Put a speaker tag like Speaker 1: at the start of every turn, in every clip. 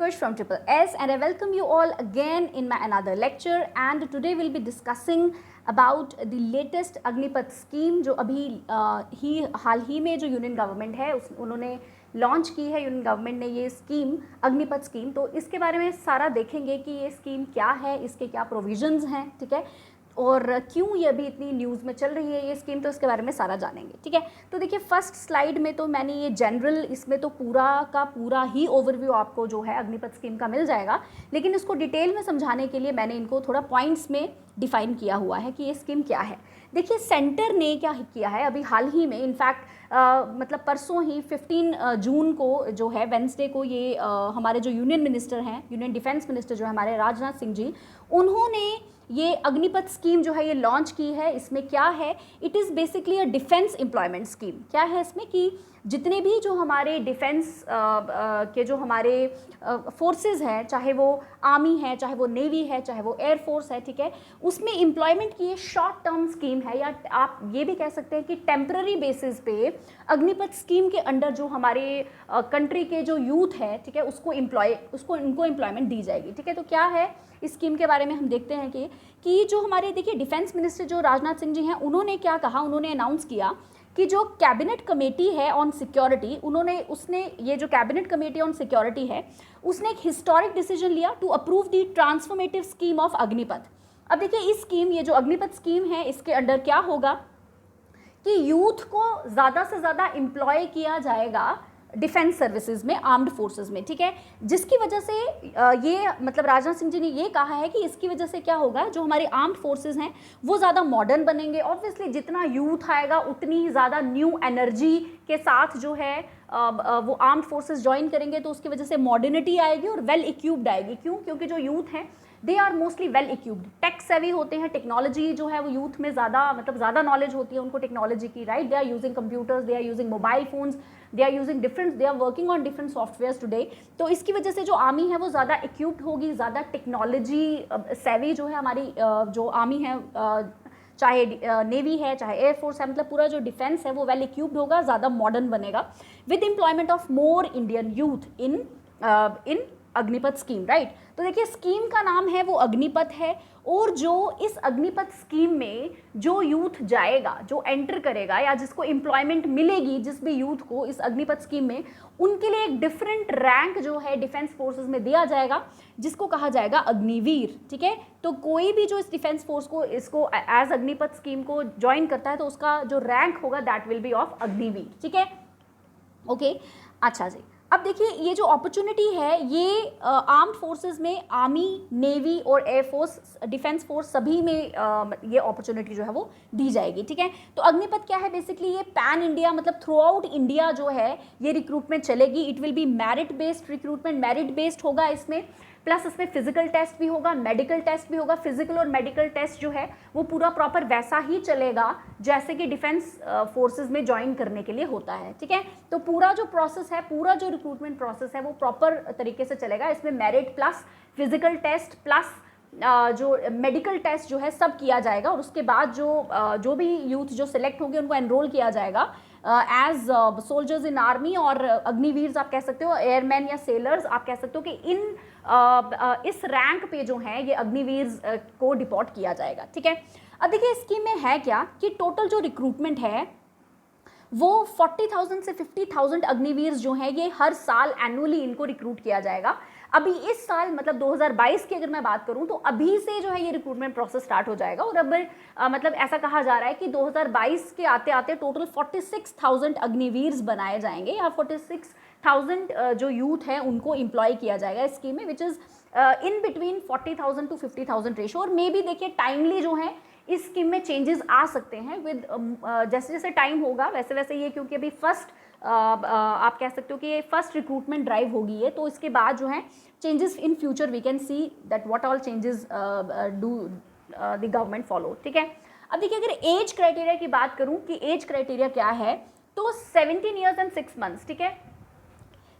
Speaker 1: Utkarsh from Triple S, and I welcome you all again in my another lecture. And today we'll be discussing about the latest Agnipath scheme जो अभी हाल ही में जो union government है उन्होंने launch की है। Union government ने ये स्कीम अग्निपथ स्कीम, तो इसके बारे में सारा देखेंगे कि ये स्कीम क्या है, इसके क्या प्रोविजंस हैं, ठीक है, और क्यों ये अभी इतनी न्यूज़ में चल रही है ये स्कीम, तो इसके बारे में सारा जानेंगे, ठीक है। तो देखिए फर्स्ट स्लाइड में तो मैंने ये जनरल, इसमें तो पूरा का पूरा ही ओवरव्यू आपको जो है अग्निपथ स्कीम का मिल जाएगा, लेकिन इसको डिटेल में समझाने के लिए मैंने इनको थोड़ा पॉइंट्स में डिफाइन किया हुआ है कि ये स्कीम क्या है। देखिए सेंटर ने क्या किया है अभी हाल ही में, इनफैक्ट मतलब परसों ही 15 जून को जो है वेंसडे को ये हमारे जो यूनियन मिनिस्टर हैं, यूनियन डिफेंस मिनिस्टर जो है हमारे राजनाथ सिंह जी, उन्होंने ये अग्निपथ स्कीम जो है ये लॉन्च की है। इसमें क्या है, it is basically a defence employment scheme. क्या है इसमें कि जितने भी जो हमारे डिफेंस के जो हमारे फोर्सेस हैं, चाहे वो आर्मी है, चाहे वो नेवी है, चाहे वो एयरफोर्स है, ठीक है, उसमें एम्प्लॉयमेंट की ये शॉर्ट टर्म स्कीम है, या आप ये भी कह सकते हैं कि टेम्पररी बेसिस पे अग्निपथ स्कीम के अंडर जो हमारे कंट्री के जो यूथ है, ठीक है, उनको एम्प्लॉयमेंट दी जाएगी, ठीक है। तो क्या है इस स्कीम के बारे में हम देखते हैं कि जो हमारे देखिए डिफेंस मिनिस्टर जो राजनाथ सिंह जी हैं, उन्होंने क्या कहा, उन्होंने अनाउंस किया कि जो कैबिनेट कमेटी है ऑन सिक्योरिटी, उसने ये जो कैबिनेट कमेटी ऑन सिक्योरिटी है, उसने एक हिस्टोरिक डिसीजन लिया to approve the transformative scheme of Agnipath. अब देखिए इस स्कीम, ये जो अग्निपथ स्कीम है, इसके अंडर क्या होगा कि यूथ को ज़्यादा से ज़्यादा एम्प्लॉय किया जाएगा डिफेंस सर्विसेज में, आर्म्ड फोर्सेस में, ठीक है, जिसकी वजह से ये मतलब राजनाथ सिंह जी ने ये कहा है कि इसकी वजह से क्या होगा, जो हमारे आर्म्ड फोर्सेस हैं वो ज़्यादा मॉडर्न बनेंगे। ऑब्वियसली जितना यूथ आएगा उतनी ज़्यादा न्यू एनर्जी के साथ जो है वो आर्म्ड फोर्सेस ज्वाइन करेंगे, तो उसकी वजह से मॉडर्निटी आएगी और वेल इक्विप्ड आएगी। क्यों? क्योंकि जो यूथ हैं they are mostly well equipped, tech savvy होते हैं, टेक्नोलॉजी जो है वो यूथ में ज़्यादा नॉलेज होती है उनको टेक्नोलॉजी की, right. They are using computers, they are using mobile phones, they are using different, they are working on different softwares today. तो इसकी वजह से जो आर्मी है वो ज़्यादा इक्विप्ड होगी, ज़्यादा टेक्नोलॉजी सेवी जो है हमारी जो आर्मी है, चाहे नेवी है, चाहे एयरफोर्स है, मतलब पूरा जो डिफेंस है वो वेल इक्विप्ड होगा, ज़्यादा मॉडर्न बनेगा, with employment of more Indian youth in Agnipath scheme, right. तो देखिए स्कीम का नाम है वो अग्निपथ है, और जो इस अग्निपथ स्कीम में जो यूथ जाएगा, जो एंटर करेगा, या जिसको एम्प्लॉयमेंट मिलेगी, जिस भी यूथ को इस अग्निपथ स्कीम में, उनके लिए एक डिफरेंट रैंक जो है डिफेंस फोर्सेस में दिया जाएगा, जिसको कहा जाएगा अग्निवीर, ठीक है। तो कोई भी जो इस डिफेंस फोर्स को इसको एज अग्निपथ स्कीम को ज्वाइन करता है, तो उसका जो रैंक होगा that will be of Agniveer, ठीक है, ओके। अच्छा जी, अब देखिए ये जो अपॉर्चुनिटी है ये आर्म्ड फोर्सेस में, आर्मी, नेवी और एयरफोर्स, डिफेंस फोर्स सभी में ये अपॉर्चुनिटी जो है वो दी जाएगी, ठीक है। तो अग्निपथ क्या है, बेसिकली ये पैन इंडिया, मतलब थ्रू आउट इंडिया जो है ये रिक्रूटमेंट चलेगी। It will B merit based recruitment, merit based होगा इसमें, प्लस इसमें फिजिकल टेस्ट भी होगा, मेडिकल टेस्ट भी होगा। फिजिकल और मेडिकल टेस्ट जो है वो पूरा प्रॉपर वैसा ही चलेगा जैसे कि डिफेंस फोर्सेस में ज्वाइन करने के लिए होता है, ठीक है। तो पूरा जो प्रोसेस है, पूरा जो रिक्रूटमेंट प्रोसेस है वो प्रॉपर तरीके से चलेगा। इसमें merit plus physical test plus जो मेडिकल टेस्ट जो है सब किया जाएगा, और उसके बाद जो भी यूथ जो सिलेक्ट होंगे उनको एनरोल किया जाएगा एज सोल्जर्स इन आर्मी, और अग्निवीर्स आप कह सकते हो, एयरमैन या सेलर्स आप कह सकते हो, कि इस रैंक पे जो है ये अग्निवीर्स को डिपोर्ट किया जाएगा, ठीक है। अब देखिए स्कीम में है क्या कि टोटल जो रिक्रूटमेंट है वो 40,000 से 50,000 अग्निवीर्स जो हैं ये हर साल एनुअली इनको रिक्रूट किया जाएगा। अभी इस साल मतलब 2022 की अगर मैं बात करूं तो अभी से जो है ये रिक्रूटमेंट प्रोसेस स्टार्ट हो जाएगा, और अब मतलब ऐसा कहा जा रहा है कि 2022 के आते आते टोटल 46,000 अग्निवीर्स बनाए जाएंगे, या 46,000 जो यूथ हैं उनको एम्प्लॉय किया जाएगा इस स्कीम में, which is in between 40,000 to 50,000 ratio. और मे बी देखिए टाइमली जो है इस स्कीम में चेंजेस आ सकते हैं विद जैसे जैसे टाइम होगा वैसे वैसे ये, क्योंकि अभी फर्स्ट आप कह सकते हो कि ये फर्स्ट रिक्रूटमेंट ड्राइव होगी ये, तो इसके बाद जो है changes in future we can see that what all changes do the government follow, ठीक है। अब देखिए अगर एज क्राइटेरिया की बात करूं कि एज क्राइटेरिया क्या है, तो 17 ईयर्स एंड 6 मंथ्स, ठीक है।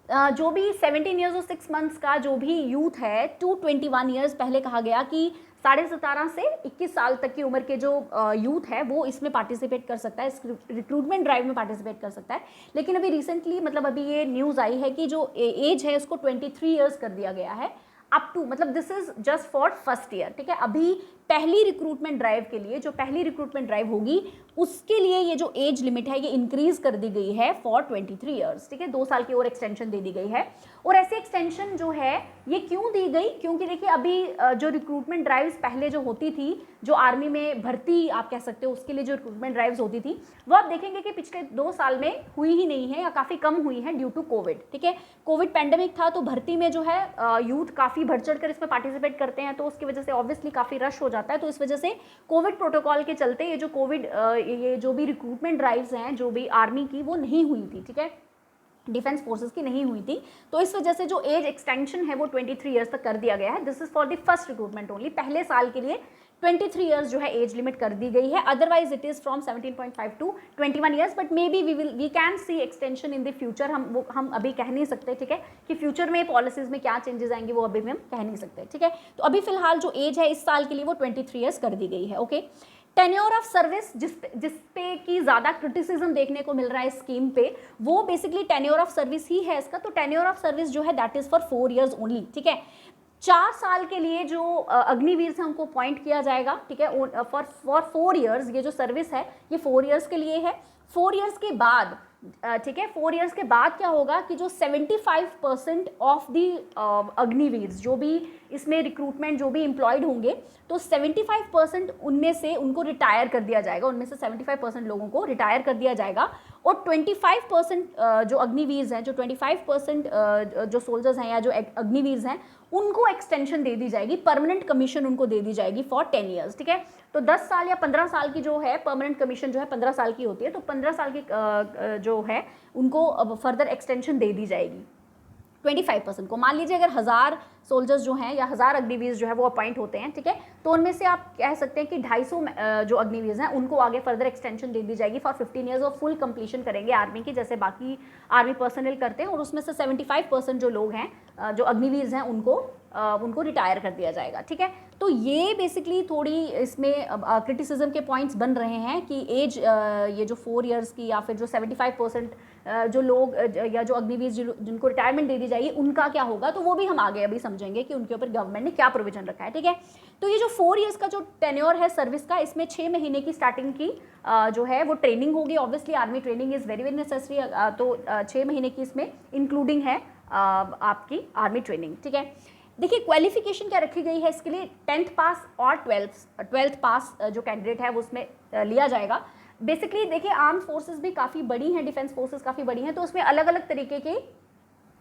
Speaker 1: जो भी 17 ईयर्स और 6 मंथ्स का जो भी यूथ है टू 21 ईयर्स, पहले कहा गया कि 17.5 से 21 साल तक की उम्र के जो यूथ है वो इसमें पार्टिसिपेट कर सकता है, इस रिक्रूटमेंट ड्राइव में पार्टिसिपेट कर सकता है। लेकिन अभी रिसेंटली मतलब अभी ये न्यूज़ आई है कि जो एज है उसको 23 ईयर्स कर दिया गया है अप टू, मतलब this is just for first year, ठीक है। अभी पहली रिक्रूटमेंट ड्राइव के लिए, जो पहली रिक्रूटमेंट ड्राइव होगी उसके लिए ये जो एज लिमिट है ये इंक्रीज कर दी गई है फॉर 23 ईयर्स, ठीक है। 2 साल की और एक्सटेंशन दे दी गई है। और ऐसी एक्सटेंशन जो है ये क्यों दी गई, क्योंकि देखिए अभी जो रिक्रूटमेंट ड्राइव्स पहले जो होती थी, जो आर्मी में भर्ती आप कह सकते हो उसके लिए जो रिक्रूटमेंट ड्राइव्स होती थी, वो आप देखेंगे कि पिछले 2 साल में हुई ही नहीं है या काफ़ी कम हुई है ड्यू टू कोविड, ठीक है। कोविड पैंडेमिक था तो भर्ती में जो है यूथ काफ़ी बढ़ चढ़ कर इसमें पार्टिसिपेट करते हैं, तो उसकी वजह से ऑब्वियसली काफ़ी रश हो जाता है। तो इस वजह से कोविड प्रोटोकॉल के चलते ये जो कोविड ये जो भी रिक्रूटमेंट ड्राइव्स हैं जो भी आर्मी की वो नहीं हुई थी, ठीक है, डिफेंस फोर्सेस की नहीं हुई थी। तो इस वजह से जो एज एक्सटेंशन है वो 23 ईयर्स तक कर दिया गया है। This is for the first recruitment only, पहले साल के लिए 23 ईयर्स जो है एज लिमिट कर दी गई है। Otherwise it is from 17.5 to 21 years, but maybe we can see extension in the future. हम अभी कह नहीं सकते, ठीक है, कि फ्यूचर में पॉलिसीज में क्या चेंजेस आएंगे वो अभी भी हम कह नहीं सकते, ठीक है। तो अभी फिलहाल जो एज है इस साल के लिए वो 23 ईयर्स कर दी गई है, ओके। टेन्योर ऑफ सर्विस जिस पे की ज़्यादा क्रिटिसिज्म देखने को मिल रहा है इस स्कीम पे, वो बेसिकली टेन्योर ऑफ सर्विस ही है इसका। तो टेन्योर ऑफ सर्विस जो है that is for 4 years only, ठीक है। 4 साल के लिए जो अग्निवीर से हमको अपॉइंट किया जाएगा, ठीक है, फॉर 4 ईयर्स ये जो सर्विस है ये 4 ईयर्स के लिए है। 4 ईयर्स के बाद, ठीक है, 4 ईयर्स के बाद क्या होगा कि जो 75% ऑफ दी अग्निवीर्स जो भी इसमें रिक्रूटमेंट जो भी एम्प्लॉयड होंगे, तो 75% उनमें से उनको रिटायर कर दिया जाएगा, उनमें से 75% लोगों को रिटायर कर दिया जाएगा। और 25% जो अग्निवीर्स हैं, जो 25% जो सोल्जर्स हैं या जो अग्निवीर्स हैं उनको एक्सटेंशन दे दी जाएगी, परमानेंट कमीशन उनको दे दी जाएगी फॉर 10 ईयर्स, ठीक है। तो 10 साल या 15 साल की जो है परमानेंट कमीशन जो है 15 साल की होती है, तो 15 साल की जो है उनको फर्दर एक्सटेंशन दे दी जाएगी 25% को। मान लीजिए अगर 1000 सोल्जर्स जो हैं या 1000 अग्निवीर जो है वो अपॉइंट होते हैं, ठीक है, तो उनमें से आप कह सकते हैं कि 250 जो अग्निवीर हैं उनको आगे फर्दर एक्सटेंशन दे दी जाएगी फॉर 15 ईयर्स और फुल कंप्लीशन करेंगे आर्मी की, जैसे बाकी आर्मी पर्सनल करते हैं। और उसमें से 75% जो लोग हैं जो अग्निवीर हैं उनको रिटायर कर दिया जाएगा, ठीक है। तो ये बेसिकली थोड़ी इसमें क्रिटिसिज्म के पॉइंट्स बन रहे हैं कि एज ये जो 4 ईयर्स की या फिर जो 75% जो लोग या जो अग्निवीर जिनको रिटायरमेंट दे दी जाएगी उनका क्या होगा, तो वो भी हम आगे अभी समझेंगे कि उनके ऊपर गवर्नमेंट ने क्या प्रोविजन रखा है, ठीक है। तो ये जो 4 ईयर्स का जो टेन्योर है सर्विस का, इसमें 6 महीने की स्टार्टिंग की जो है वो ट्रेनिंग होगी। Obviously army training is very very necessary, तो 6 महीने की इसमें इंक्लूडिंग है आपकी आर्मी ट्रेनिंग, ठीक है। देखिए क्वालिफिकेशन क्या रखी गई है इसके लिए, 10th पास और 12th पास जो कैंडिडेट है वो उसमें लिया जाएगा। बेसिकली देखिए आर्म्ड फोर्सेस भी काफ़ी बड़ी हैं, डिफेंस फोर्सेस काफ़ी बड़ी हैं, तो उसमें अलग अलग तरीके के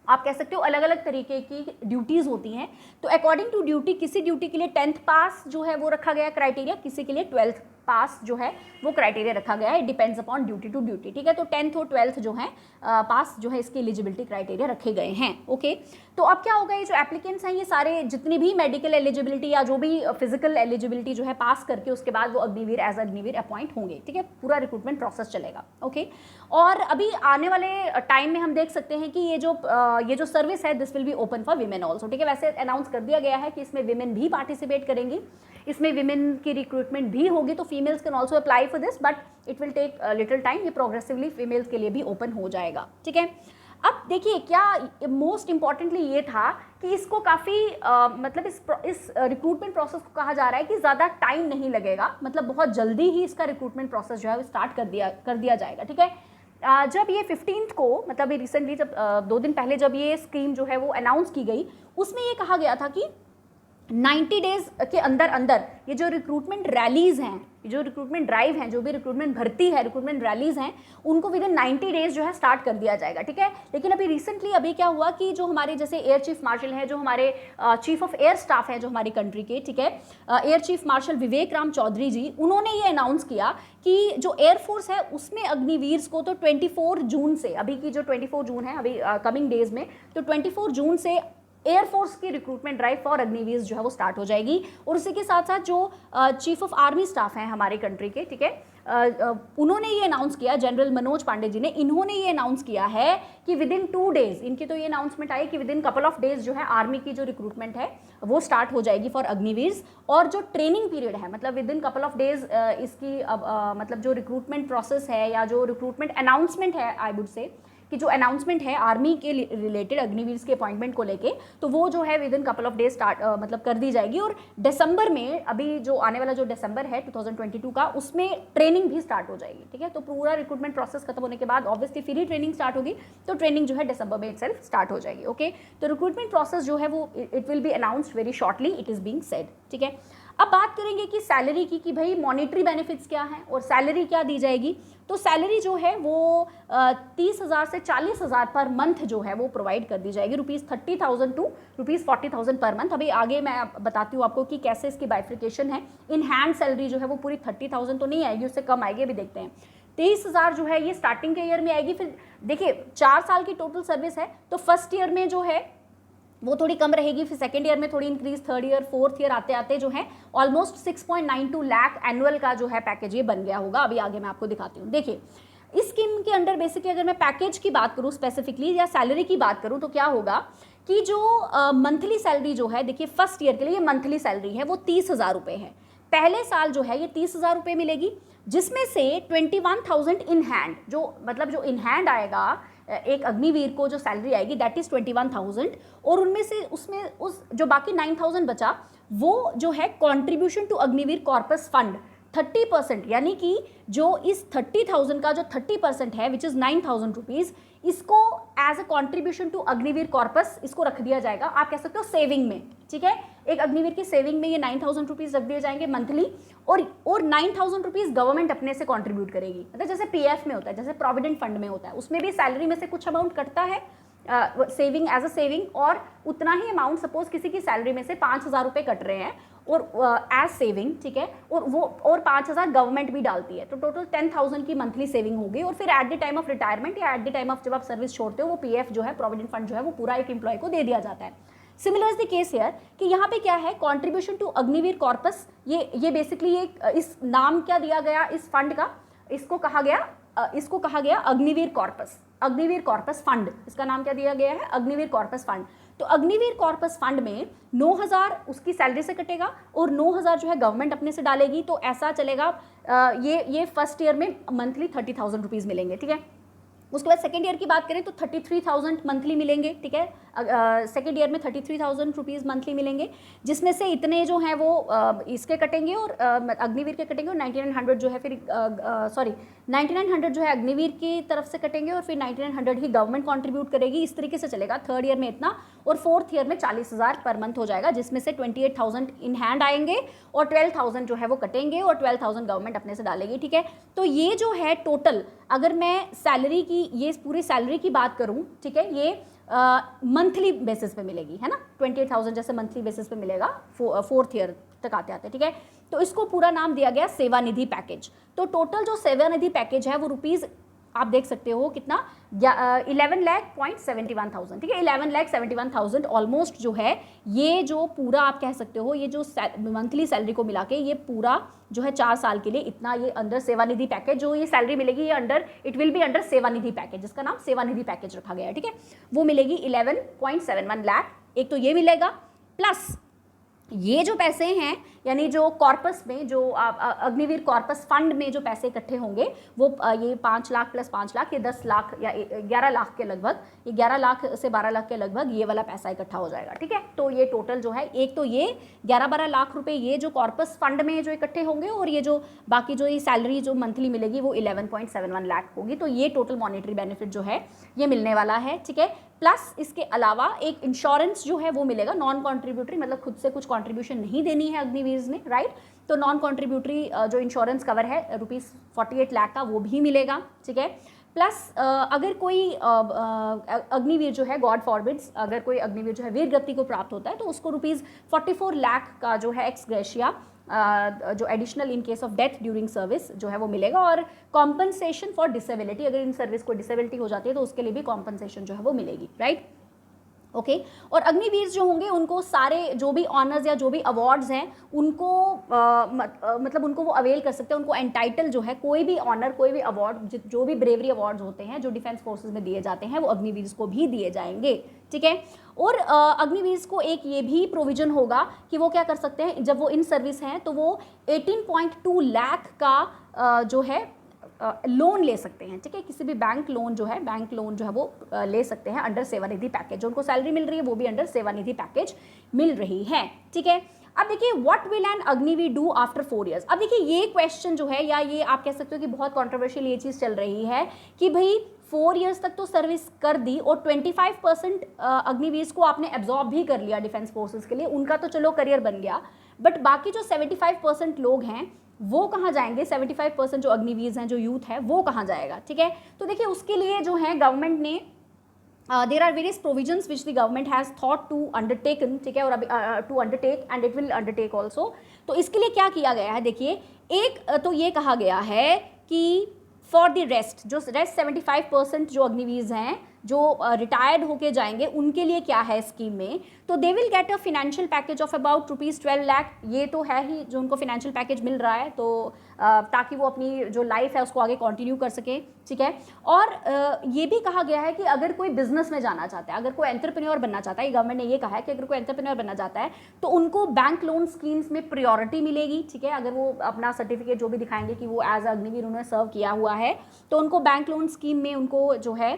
Speaker 1: आप कह सकते हो अलग अलग तरीके की ड्यूटीज़ होती हैं। तो अकॉर्डिंग टू ड्यूटी, किसी ड्यूटी के लिए 10th पास जो है वो रखा गया क्राइटेरिया, किसी के लिए 12th पास जो है वो क्राइटेरिया रखा गया है, depends upon duty to duty, ठीक है। तो 10th और 12th जो है पास जो है इसकी एलिजिबिलिटी क्राइटेरिया रखे गए हैं, ओके। तो अब क्या होगा, ये जो एप्लीकेंट्स हैं ये सारे जितनी भी मेडिकल एलिजिबिलिटी या जो भी फिजिकल एलिजिबिलिटी जो है पास करके उसके बाद वो अग्निवीर एज अग्निवीर अपॉइंट होंगे, ठीक है। पूरा रिक्रूटमेंट प्रोसेस चलेगा, ओके। और अभी आने वाले टाइम में हम देख सकते हैं कि ये जो सर्विस है this will be open for women also, ठीक है। वैसे अनाउंस कर दिया गया है कि इसमें विमेन भी पार्टिसिपेट करेंगी, इसमें विमेन की रिक्रूटमेंट भी होगी, तो females can also apply for this, but it will take little time, ये प्रोग्रेसिवली फीमेल्स के लिए भी ओपन हो जाएगा, ठीक है। अब देखिए क्या मोस्ट इंपॉर्टेंटली ये था कि इसको काफ़ी मतलब इस रिक्रूटमेंट प्रोसेस को कहा जा रहा है कि ज़्यादा टाइम नहीं लगेगा, मतलब बहुत जल्दी ही इसका रिक्रूटमेंट प्रोसेस जो है वो स्टार्ट कर दिया जाएगा, ठीक है। जब ये 15th को, मतलब ये रिसेंटली जब 2 दिन पहले जब ये स्कीम जो है वो अनाउंस की गई, उसमें ये कहा गया था कि 90 डेज के अंदर ये जो रिक्रूटमेंट रैलीज़ हैं, जो रिक्रूटमेंट ड्राइव हैं, जो भी रिक्रूटमेंट भर्ती है, रिक्रूटमेंट रैलीज़ हैं, उनको विद इन 90 डेज जो है स्टार्ट कर दिया जाएगा, ठीक है। लेकिन अभी रिसेंटली अभी क्या हुआ कि जो हमारे जैसे एयर चीफ मार्शल हैं, जो हमारे चीफ ऑफ एयर स्टाफ हैं जो हमारी कंट्री के, ठीक है, एयर चीफ मार्शल विवेक राम चौधरी जी, उन्होंने ये अनाउंस किया कि जो एयरफोर्स है उसमें अग्निवीर्स को तो 24 जून से, अभी की जो 24 जून है अभी कमिंग डेज में, तो 24 जून से एयरफोर्स की रिक्रूटमेंट ड्राइव फॉर अग्निवीर जो है वो स्टार्ट हो जाएगी। और उसी के साथ साथ जो चीफ ऑफ आर्मी स्टाफ हैं हमारे कंट्री के, ठीक है, उन्होंने ये अनाउंस किया, जनरल मनोज पांडे जी ने, इन्होंने ये अनाउंस किया है कि विद इन 2 डेज, इनकी तो ये अनाउंसमेंट आई कि with in couple of days जो है आर्मी की जो रिक्रूटमेंट है वो स्टार्ट हो जाएगी फॉर अग्निवीर। और जो ट्रेनिंग पीरियड है, मतलब with in couple of days इसकी मतलब जो रिक्रूटमेंट प्रोसेस है या जो रिक्रूटमेंट अनाउंसमेंट है, आई वुड से कि जो अनाउंसमेंट है आर्मी के रिलेटेड अग्निवीर के अपॉइंटमेंट को लेके, तो वो जो है with in couple of days start मतलब कर दी जाएगी। और दिसंबर में, अभी जो आने वाला जो दिसंबर है 2022 का, उसमें ट्रेनिंग भी स्टार्ट हो जाएगी, ठीक है। तो पूरा रिक्रूटमेंट प्रोसेस खत्म होने के बाद ऑब्वियसली फिर ही ट्रेनिंग स्टार्ट होगी, तो ट्रेनिंग जो है दिसंबर में इटसेल्फ स्टार्ट हो जाएगी। ओके, तो रिक्रूटमेंट प्रोसेस जो है वो it will B announced very shortly, it is being said, ठीक है। अब बात करेंगे कि सैलरी की, कि भाई मॉनेटरी बेनिफिट्स क्या हैं और सैलरी क्या दी जाएगी। तो सैलरी जो है वो 30,000 से 40,000 पर मंथ जो है वो प्रोवाइड कर दी जाएगी, ₹30,000 टू ₹40,000 पर मंथ। अभी आगे मैं बताती हूँ आपको कि कैसे इसकी बाइफ्रिकेशन है। इन हैंड सैलरी जो है वो पूरी 30,000 तो नहीं आएगी, उससे कम आएगी, अभी देखते हैं। 23,000 जो है ये स्टार्टिंग के ईयर में आएगी। फिर देखिए 4 साल की टोटल सर्विस है, तो फर्स्ट ईयर में जो है वो थोड़ी कम रहेगी, फिर सेकेंड ईयर में थोड़ी increase, third year, fourth year आते आते जो है ऑलमोस्ट 6.92 लाख एनुअल का जो है पैकेज ये बन गया होगा। अभी आगे मैं आपको दिखाती हूँ। देखिए इस स्कीम के अंडर बेसिकली अगर मैं पैकेज की बात करूँ स्पेसिफिकली या सैलरी की बात करूँ, तो क्या होगा कि जो मंथली सैलरी जो है, देखिए फर्स्ट ईयर के लिए ये मंथली सैलरी है वो 30,000 रुपये है। पहले साल जो है ये 30,000 रुपये मिलेगी, जिसमें से 21,000 इन हैंड, जो मतलब जो इन हैंड आएगा एक अग्निवीर को जो सैलरी आएगी दैट इज़ 21,000। और उनमें से उसमें उस जो बाकी 9,000 बचा वो जो है contribution to Agniveer corpus fund 30%, यानी कि जो इस 30,000 का जो 30% है विच इज़ 9,000 रुपीज़, इसको as a contribution to Agniveer corpus इसको रख दिया जाएगा, आप कह सकते हो सेविंग में, ठीक है। एक अग्निवीर की सेविंग में ये 9,000 रुपीज़ रख दिए जाएंगे मंथली, और 9,000 रुपीज़ गवर्नमेंट अपने से कंट्रीब्यूट करेगी। मतलब जैसे पीएफ में होता है, जैसे प्रोविडेंट फंड में होता है, उसमें भी सैलरी में से कुछ अमाउंट कटता है सेविंग एज अ सेविंग, और उतना ही अमाउंट सपोज किसी की सैलरी में से 5,000 रुपये कट रहे हैं और एज सेविंग, ठीक है, और वो और 5,000 गवर्नमेंट भी डालती है, तो टोटल 10,000 की मंथली सेविंग होगी। और फिर at the time of retirement या एट द टाइम ऑफ जब आप सर्विस छोड़ते हो वो पीएफ जो है, प्रोविडेंट फंड जो है वो पूरा एक एम्प्लॉय को दे दिया जाता है। Similar is the case here कि यहाँ पे क्या है, कंट्रीब्यूशन टू अग्निवीर कॉर्पस, ये बेसिकली इस नाम क्या दिया गया इस फंड का, इसको कहा गया अग्निवीर कॉर्पस फंड, इसका नाम क्या दिया गया है, अग्निवीर कॉर्पस फंड। तो अग्निवीर कॉर्पस फंड में 9,000 उसकी सैलरी से कटेगा और 9,000 जो है गवर्नमेंट अपने से डालेगी, तो ऐसा चलेगा। ये फर्स्ट ईयर में मंथली 30,000 रुपीज़ मिलेंगे, ठीक है। उसके बाद सेकेंड ईयर की बात करें तो 33,000 मंथली मिलेंगे, ठीक है। सेकेंड ईयर में 33,000 रुपीज़ मंथली मिलेंगे, जिसमें से इतने जो हैं वो इसके कटेंगे और अग्निवीर के कटेंगे, और 9,900 जो है फिर 9,900 जो है अग्निवीर की तरफ से कटेंगे, और फिर 9,900 ही गवर्नमेंट कंट्रीब्यूट करेगी। इस तरीके से चलेगा। थर्ड ईयर में इतना, और फोर्थ ईयर में 40,000 पर मंथ हो जाएगा, जिसमें से 28,000 इन हैंड आएंगे और 12,000 जो है वो कटेंगे और 12,000 गवर्नमेंट अपने से डालेगी, ठीक है। तो ये जो है टोटल, अगर मैं सैलरी की, ये पूरी सैलरी की बात करूं, ठीक है, ये मंथली बेसिस पे मिलेगी, है ना, 28,000 जैसे मंथली बेसिस पे मिलेगा फोर्थ ईयर तक आते आते, ठीक है। तो इसको पूरा नाम दिया गया सेवानिधि पैकेज। तो टोटल जो सेवानिधि पैकेज है वो रुपीज़ आप देख सकते हो कितना, 11,71,000, ठीक है, 11,71,000 ऑलमोस्ट जो है, ये जो पूरा आप कह सकते हो, ये जो मंथली सैलरी को मिला के ये पूरा जो है 4 साल के लिए इतना ये अंडर सेवानिधि पैकेज जो ये सैलरी मिलेगी, ये under it will be under Sevanidhi package, जिसका नाम सेवानिधि पैकेज रखा गया है, ठीक है। वो मिलेगी 11.71 लाख, एक तो ये मिलेगा, प्लस ये जो पैसे हैं, यानी जो कॉर्पस में जो अग्निवीर कॉर्पस फंड में जो पैसे इकट्ठे होंगे वो ये 5 लाख प्लस 5 लाख, ये 10 लाख या 11 लाख के लगभग, ये 11 लाख से 12 लाख के लगभग ये वाला पैसा इकट्ठा हो जाएगा, ठीक है। तो ये टोटल जो है, एक तो ये 11-12 लाख रुपए ये जो कॉर्पस फंड में जो इकट्ठे होंगे, और ये जो बाकी जो ये सैलरी जो मंथली मिलेगी वो 11.71 लाख होगी। तो ये टोटल मॉनेटरी बेनिफिट जो है ये मिलने वाला है, ठीक है। प्लस इसके अलावा एक इंश्योरेंस जो है वो मिलेगा, नॉन कॉन्ट्रीब्यूटरी, मतलब खुद से कुछ कॉन्ट्रीब्यूशन नहीं देनी है अग्निवीर ने, राइट। तो नॉन कॉन्ट्रीब्यूटरी जो इंश्योरेंस कवर है ₹48 लाख का, वो भी मिलेगा, ठीक है। प्लस अगर कोई अग्निवीर जो है, गॉड फॉरबिड्स, अगर कोई अग्निवीर जो है वीर गति को प्राप्त होता है तो उसको ₹44 लाख का जो है एक्स ग्रेशिया जो additional in case of death during service जो है वो मिलेगा, और कॉम्पनसेशन फॉर डिसेबिलिटी, अगर इन सर्विस को डिसेबिलिटी हो जाती है तो उसके लिए भी कॉम्पनसेशन जो है वो मिलेगी, राइट। ओके और अग्निवीर जो होंगे उनको सारे जो भी ऑनर्स या जो भी अवार्ड्स हैं उनको मतलब उनको वो अवेल कर सकते हैं, उनको एंटाइटल जो है कोई भी ऑनर कोई भी अवार्ड जो भी ब्रेवरी अवार्ड्स होते हैं जो डिफेंस फोर्सेस में दिए जाते हैं वो अग्निवीर को भी दिए जाएंगे, ठीक है। और अग्निवीर को एक ये भी प्रोविजन होगा कि वो क्या कर सकते हैं जब वो इन सर्विस हैं तो वो 18.2 लाख का जो है लोन ले सकते हैं, ठीक है। किसी भी बैंक लोन जो है वो ले सकते हैं अंडर सेवानिधि पैकेज। जो उनको सैलरी मिल रही है वो भी अंडर सेवानिधि पैकेज मिल रही है, ठीक है। अब देखिए what will an Agniveer do after 4 years। अब देखिए ये क्वेश्चन जो है या ये आप कह सकते हो कि बहुत कॉन्ट्रोवर्शियल ये चीज़ चल रही है कि भाई 4 years तक तो सर्विस कर दी और 25% अग्निवीर को आपने एब्जॉर्ब भी कर लिया डिफेंस फोर्सेस के लिए, उनका तो चलो करियर बन गया, बट बाकी जो 75% लोग हैं वो कहाँ जाएंगे? 75% जो अग्निवीर हैं जो यूथ है वो कहाँ जाएगा, ठीक है। तो देखिए उसके लिए जो है गवर्नमेंट ने there are various provisions which the government has thought to undertaken, ठीक है, और अभी to undertake and it will undertake also. तो इसके लिए क्या किया गया है देखिए, एक तो ये कहा गया है कि फॉर द रेस्ट जो रेस्ट 75% जो अग्निवीर हैं जो रिटायर्ड होके जाएंगे उनके लिए क्या है स्कीम में, तो they will get a financial package of about ₹12 lakh. ये तो है ही जो उनको फाइनेंशियल पैकेज मिल रहा है, तो ताकि वो अपनी जो लाइफ है उसको आगे कंटिन्यू कर सके, ठीक है। और ये भी कहा गया है कि अगर कोई बिजनेस में जाना चाहता है, अगर कोई एंटरप्रेन्योर बनना चाहता है, गवर्नमेंट ने ये कहा है कि अगर कोई एंटरप्रेन्योर बनना चाहता है तो उनको बैंक लोन स्कीम्स में प्रायोरिटी मिलेगी, ठीक है। अगर वो अपना सर्टिफिकेट जो भी दिखाएंगे कि वो एज अग्निवीर उन्होंने सर्व किया हुआ है तो उनको बैंक लोन स्कीम में उनको जो है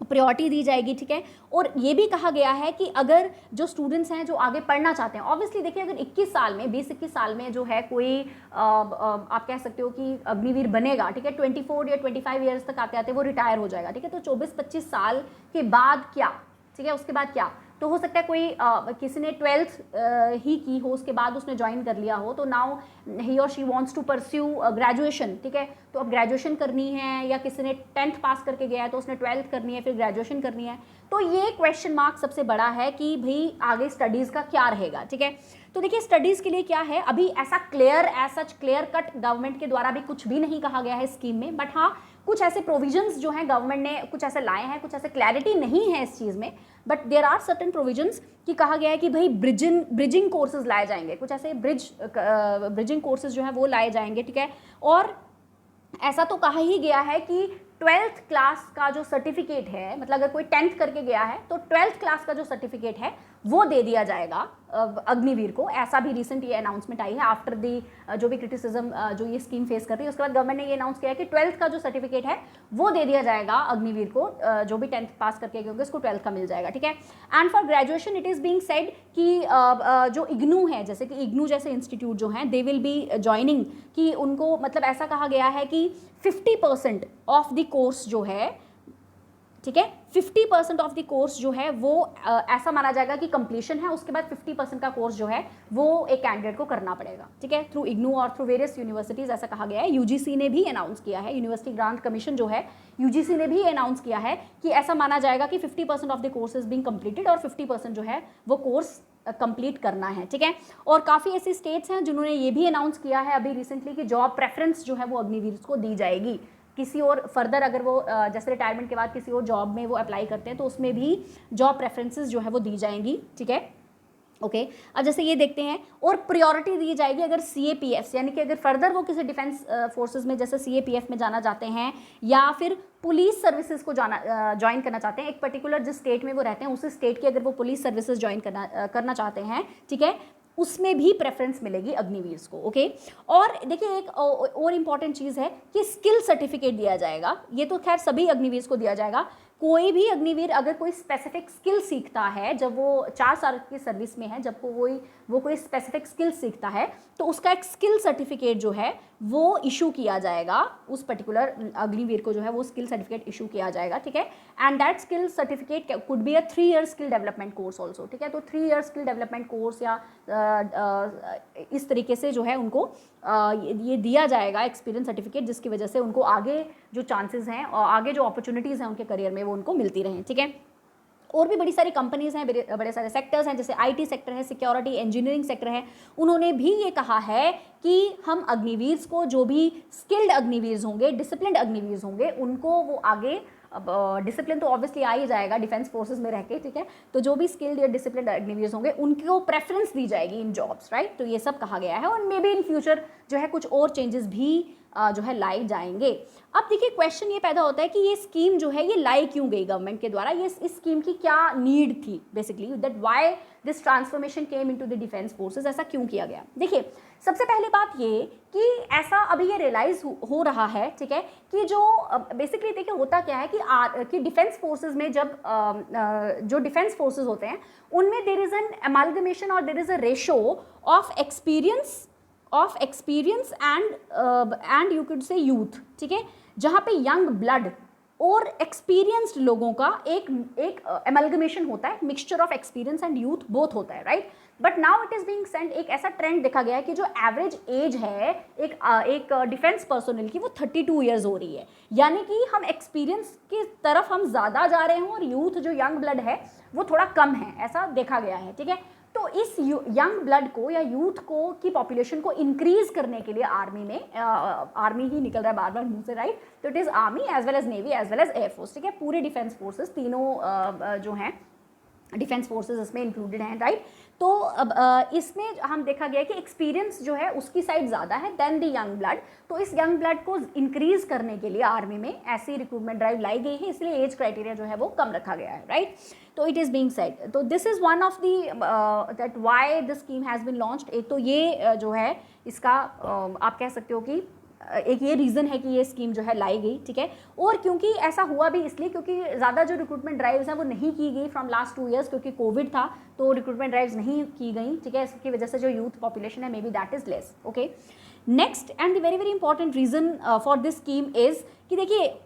Speaker 1: प्रायोरिटी दी जाएगी, ठीक है। और ये भी कहा गया है कि अगर जो स्टूडेंट्स हैं जो आगे पढ़ना चाहते हैं, ऑब्वियसली देखिए अगर 21 साल में 20-21 साल में जो है कोई आप कह सकते हो कि अग्निवीर बनेगा, ठीक है, 24 या 25 ईयर्स तक आते आते वो रिटायर हो जाएगा, ठीक है। तो 24-25 साल के बाद क्या, ठीक है, उसके बाद क्या, तो हो सकता है कोई किसी ने 12th ही की हो, उसके बाद उसने ज्वाइन कर लिया हो, तो नाउ ही और she wants to pursue graduation, ठीक है। तो अब ग्रेजुएशन करनी है, या किसी ने 10th पास करके गया है तो उसने 12th करनी है, फिर ग्रेजुएशन करनी है। तो ये क्वेश्चन मार्क सबसे बड़ा है कि भाई आगे स्टडीज़ का क्या रहेगा, ठीक है। तो देखिए स्टडीज़ के लिए क्या है, अभी ऐसा क्लियर कट गवर्नमेंट के द्वारा भी कुछ भी नहीं कहा गया है स्कीम में, बट हाँ कुछ ऐसे प्रोविजंस जो हैं गवर्नमेंट ने कुछ ऐसे लाए हैं, कुछ ऐसे क्लैरिटी नहीं है इस चीज़ में, but there are certain provisions कि कहा गया है कि भाई ब्रिजिंग कोर्सेज लाए जाएंगे, कुछ ऐसे ब्रिजिंग कोर्सेज जो है वो लाए जाएंगे, ठीक है। और ऐसा तो कहा ही गया है कि 12th क्लास का जो सर्टिफिकेट है, मतलब अगर कोई 10th करके गया है तो 12th क्लास का जो सर्टिफिकेट है वो दे दिया जाएगा अग्निवीर को। ऐसा भी रिसेंट ये अनाउंसमेंट आई है आफ्टर दी जो भी क्रिटिसिज्म जो ये स्कीम फेस कर रही है, उसके बाद गवर्नमेंट ने ये अनाउंस किया है कि 12th का जो सर्टिफिकेट है वो दे दिया जाएगा अग्निवीर को, जो भी 10th पास करके गए होंगे उसको 12th का मिल जाएगा, ठीक है। And for graduation it is being said कि जो इग्नू है, जैसे कि इग्नू जैसे इंस्टीट्यूट जो हैं दे विल बी ज्वाइनिंग, कि उनको मतलब ऐसा कहा गया है कि 50% ऑफ द कोर्स जो है, ठीक है, 50% ऑफ द कोर्स जो है वो ऐसा माना जाएगा कि कंप्लीशन है, उसके बाद 50% का कोर्स जो है वो एक कैंडिडेट को करना पड़ेगा, ठीक है, थ्रू इग्नू और थ्रू वेरियस यूनिवर्सिटीज़, ऐसा कहा गया है। यूजीसी ने भी अनाउंस किया है, यूनिवर्सिटी ग्रांट कमीशन जो है यूजीसी ने भी अनाउंस किया है कि ऐसा माना जाएगा कि 50% of the course is being completed और 50% जो है वो कोर्स कंप्लीट करना है, ठीक है। और काफ़ी ऐसी स्टेट्स हैं जिन्होंने ये भी अनाउंस किया है अभी रिसेंटली कि जॉब प्रेफरेंस जो है वो अग्निवीर को दी जाएगी, किसी और फर्दर अगर वो जैसे रिटायरमेंट के बाद किसी और जॉब में वो अप्लाई करते हैं तो उसमें भी जॉब प्रेफरेंसेस जो है वो दी जाएंगी, ठीक है। ओके अब जैसे ये देखते हैं, और प्रायोरिटी दी जाएगी अगर CAPF यानी कि अगर फर्दर वो किसी डिफेंस फोर्सेस में जैसे CAPF में जाना चाहते हैं या फिर पुलिस सर्विसेज को ज्वाइन करना चाहते हैं, एक पर्टिकुलर जिस स्टेट में वो रहते हैं उसी स्टेट की अगर वो पुलिस सर्विसेज ज्वाइन करना चाहते हैं, ठीक है, उसमें भी प्रेफरेंस मिलेगी अग्निवीर को, ओके। और देखिए एक और इम्पॉर्टेंट चीज़ है कि स्किल सर्टिफिकेट दिया जाएगा, ये तो खैर सभी अग्निवीर को दिया जाएगा। कोई भी अग्निवीर अगर कोई स्पेसिफिक स्किल सीखता है, जब वो 4 साल की सर्विस में है, जब वो कोई स्पेसिफिक स्किल सीखता है तो उसका एक स्किल सर्टिफिकेट जो है वो इशू किया जाएगा, उस पर्टिकुलर अग्निवीर को जो है वो स्किल सर्टिफिकेट इशू किया जाएगा, ठीक है। And that skill certificate could be a 3 year skill development course also, ठीक है। तो 3 year स्किल डेवलपमेंट कोर्स या इस तरीके से जो है उनको ये दिया जाएगा एक्सपीरियंस सर्टिफिकेट, जिसकी वजह से उनको आगे जो चांसेस हैं और आगे जो अपॉर्चुनिटीज़ हैं उनके करियर में वो उनको मिलती रहें, ठीक है। और भी बड़ी सारी कंपनीज़ हैं, बड़े सारे सेक्टर्स हैं, जैसे IT सेक्टर है, सिक्योरिटी इंजीनियरिंग सेक्टर है, उन्होंने भी ये कहा है कि हम अग्निवीर को जो भी स्किल्ड अग्निवीर होंगे, डिसिप्लिन्ड अग्निवीर होंगे, उनको वो आगे अब डिसिप्लिन तो ऑब्वियसली आ ही जाएगा डिफेंस फोर्सेस में रह के, ठीक है। तो जो भी स्किल्ड या डिसिप्लिन अग्निवीर्स होंगे उनको प्रेफरेंस दी जाएगी इन जॉब्स, राइट। तो ये सब कहा गया है और मे बी इन फ्यूचर जो है कुछ और चेंजेस भी जो है लाई जाएंगे। अब देखिए क्वेश्चन ये पैदा होता है कि ये स्कीम जो है ये लाई क्यों गई गवर्नमेंट के द्वारा, ये इस स्कीम की क्या नीड थी basically, that why this transformation came into the defence forces, ऐसा क्यों किया गया। देखिए सबसे पहले बात ये कि ऐसा अभी ये रियलाइज हो रहा है, ठीक है, कि जो बेसिकली देखिए होता क्या है कि डिफेंस फोर्सेस में जब जो डिफेंस फोर्सेस होते हैं उनमें देयर इज एन अमालगमेशन और there is a ratio of experience and you could say youth, ठीक है, जहाँ पे यंग ब्लड और एक्सपीरियंस्ड लोगों का एक अमलगमेशन होता है, mixture of experience and youth both होता है, right. But now it is being Saint, एक ऐसा ट्रेंड देखा गया है कि जो एवरेज एज है एक डिफेंस पर्सोनल की वो 32 ईयर्स हो रही है, यानी कि हम एक्सपीरियंस की तरफ हम ज़्यादा जा रहे हैं और यूथ जो यंग ब्लड है वो थोड़ा कम है, ऐसा देखा गया है, ठीक है। तो इस यंग ब्लड को या यूथ को की पॉपुलेशन को इंक्रीज करने के लिए आर्मी में आर्मी ही निकल रहा है बार बार मुंह से, राइट। तो it is army as well as navy as well as air force, ठीक है, पूरे डिफेंस फोर्सेस तीनों जो हैं डिफेंस फोर्सेस इसमें इंक्लूडेड हैं, राइट। तो अब इसमें हम देखा गया कि एक्सपीरियंस जो है उसकी साइड ज़्यादा है देन द यंग ब्लड। तो इस यंग ब्लड को इंक्रीज करने के लिए आर्मी में ऐसी रिक्रूटमेंट ड्राइव लाई गई है, इसलिए एज क्राइटेरिया जो है वो कम रखा गया है, राइट। तो इट इज़ बीइंग सेड, तो this is one of the that why the scheme has been launched. एक तो ये जो है इसका आप कह सकते हो कि एक ये रीज़न है कि ये स्कीम जो है लाई गई, ठीक है। और क्योंकि ऐसा हुआ भी इसलिए क्योंकि ज़्यादा जो रिक्रूटमेंट ड्राइव्स हैं वो नहीं की गई फ्रॉम लास्ट 2 ईयर्स, क्योंकि कोविड था तो रिक्रूटमेंट ड्राइव्स नहीं की गई, ठीक है। इसकी वजह से जो यूथ पॉपुलेशन है may be that is less, okay. Next and the very very important reason for this scheme is कि देखिए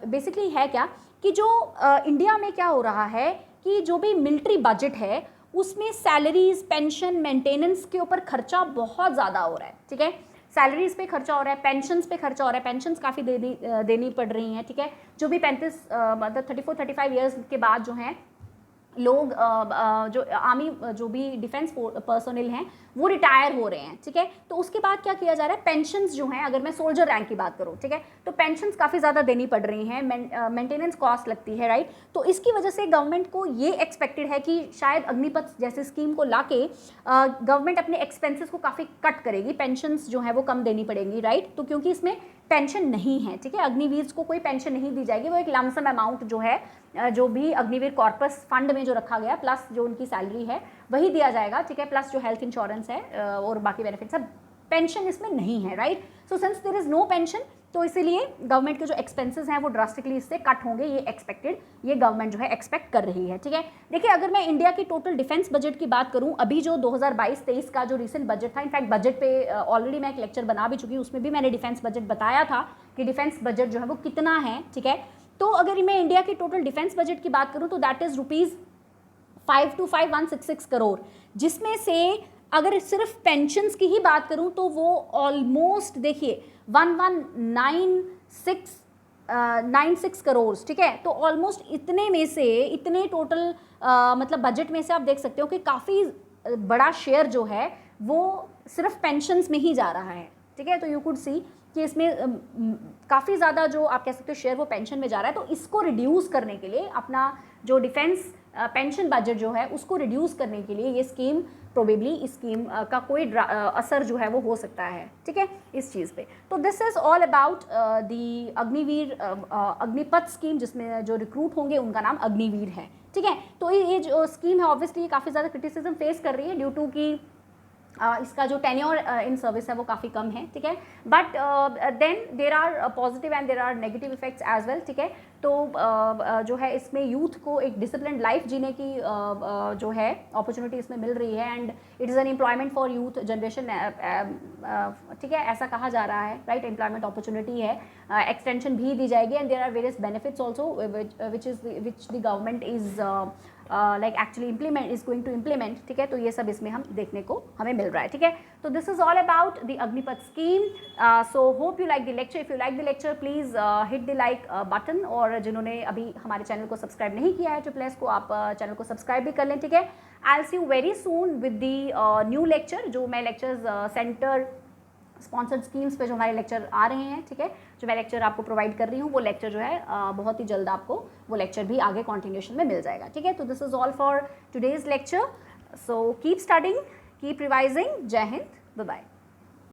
Speaker 1: बेसिकली है क्या कि जो इंडिया में क्या हो रहा है कि जो भी मिलिट्री बजट है उसमें सैलरीज, पेंशन, मेंटेनेंस के ऊपर खर्चा बहुत ज़्यादा हो रहा है, ठीक है। सैलरीज पे खर्चा हो रहा है, पेंशन्स पे खर्चा हो रहा है, पेंशन्स काफ़ी देनी पड़ रही हैं, ठीक है। जो भी 35 मतलब 34-35 ईयर्स के बाद जो हैं लोग जो आर्मी जो भी डिफेंस पर्सोनल हैं वो रिटायर हो रहे हैं, ठीक है। तो उसके बाद क्या किया जा रहा है, पेंशन्स जो हैं, अगर मैं सोल्जर रैंक की बात करूं, ठीक है, तो पेंशन्स काफ़ी ज़्यादा देनी पड़ रही हैं, मेंटेनेंस कॉस्ट लगती है, राइट। तो इसकी वजह से गवर्नमेंट को ये एक्सपेक्टेड है कि शायद अग्निपथ जैसे स्कीम को लाके गवर्नमेंट अपने एक्सपेंसेस को काफ़ी कट करेगी, पेंशन्स जो है वो कम देनी पड़ेगी, राइट। तो क्योंकि इसमें पेंशन नहीं है, ठीक है, अग्निवीर को कोई पेंशन नहीं दी जाएगी, वो एक लमसम अमाउंट जो है जो भी अग्निवीर कॉर्पस फंड में जो रखा गया प्लस जो उनकी सैलरी है वही दिया जाएगा, ठीक है, प्लस जो हेल्थ इंश्योरेंस है और बाकी बेनिफिट्स है। पेंशन इसमें नहीं है, right. So since there is no pension तो इसीलिए गवर्नमेंट के जो एक्सपेंसेस हैं वो ड्रास्टिकली इससे कट होंगे, ये एक्सपेक्टेड, ये गवर्नमेंट जो है एक्सपेक्ट कर रही है, ठीक है। देखिए अगर मैं इंडिया की टोटल डिफेंस बजट की बात करूं, अभी जो 2022-23 का जो रिसेंट बजट था, इनफैक्ट बजट पे ऑलरेडी मैं एक लेक्चर बना भी चुकी हूँ, उसमें भी मैंने डिफेंस बजट बताया था कि डिफेंस बजट जो है वो कितना है, ठीक है। तो अगर मैं इंडिया की टोटल डिफेंस बजट की बात करूं तो दैट इज ₹5,25166 करोड़, जिसमें से अगर सिर्फ पेंशन्स की ही बात करूं तो वो ऑलमोस्ट देखिए 119696 करोड़, ठीक है। तो ऑलमोस्ट इतने में से, इतने टोटल मतलब बजट में से आप देख सकते हो कि काफ़ी बड़ा शेयर जो है वो सिर्फ पेंशन्स में ही जा रहा है, ठीक है। तो यू कुड सी कि इसमें काफ़ी ज़्यादा जो आप कह सकते हो शेयर वो पेंशन में जा रहा है। तो इसको रिड्यूस करने के लिए अपना जो डिफेंस पेंशन बजट जो है उसको रिड्यूस करने के लिए ये स्कीम प्रोबेबली इस स्कीम का कोई असर जो है वो हो सकता है, ठीक है, इस चीज़ पे। तो this is all about the Agniveer Agnipath scheme, जिसमें जो रिक्रूट होंगे उनका नाम अग्निवीर है, ठीक है। तो ये जो स्कीम है ऑब्वियसली काफ़ी ज़्यादा क्रिटिसिज्म फेस कर रही है ड्यू टू कि इसका जो टेन्योर इन सर्विस है वो काफ़ी कम है, ठीक है। But then there are positive and there are negative effects as well, ठीक है। तो जो है इसमें यूथ को एक डिसिप्लिन लाइफ जीने की जो है अपॉर्चुनिटी इसमें मिल रही है and it is an employment for youth generation, ठीक है, ऐसा कहा जा रहा है, राइट। एम्प्लॉयमेंट अपॉर्चुनिटी है, एक्सटेंशन भी दी जाएगी and there are various benefits also which the government is like actually implement is going to implement, ठीक है। तो ये सब इसमें हम देखने को हमें मिल रहा है, ठीक है। तो this is all about the Agnipath scheme. So hope you like the lecture. If you like the lecture please hit the like button, और जिन्होंने अभी हमारे चैनल को सब्सक्राइब नहीं किया है ट्रिपल एस को, आप चैनल को सब्सक्राइब भी कर लें, ठीक है। I will see you very soon with the new lecture, जो मैं लेक्चर्स सेंटर स्पॉन्सर्ड स्कीम्स पे जो हमारे लेक्चर आ रहे हैं, ठीक है, जो मैं लेक्चर आपको प्रोवाइड कर रही हूँ, वो लेक्चर जो है बहुत ही जल्द आपको वो लेक्चर भी आगे कॉन्टिन्यूशन में मिल जाएगा, ठीक है। तो this is all for today's lecture, so keep studying, keep revising. जय हिंद, बाय बाय।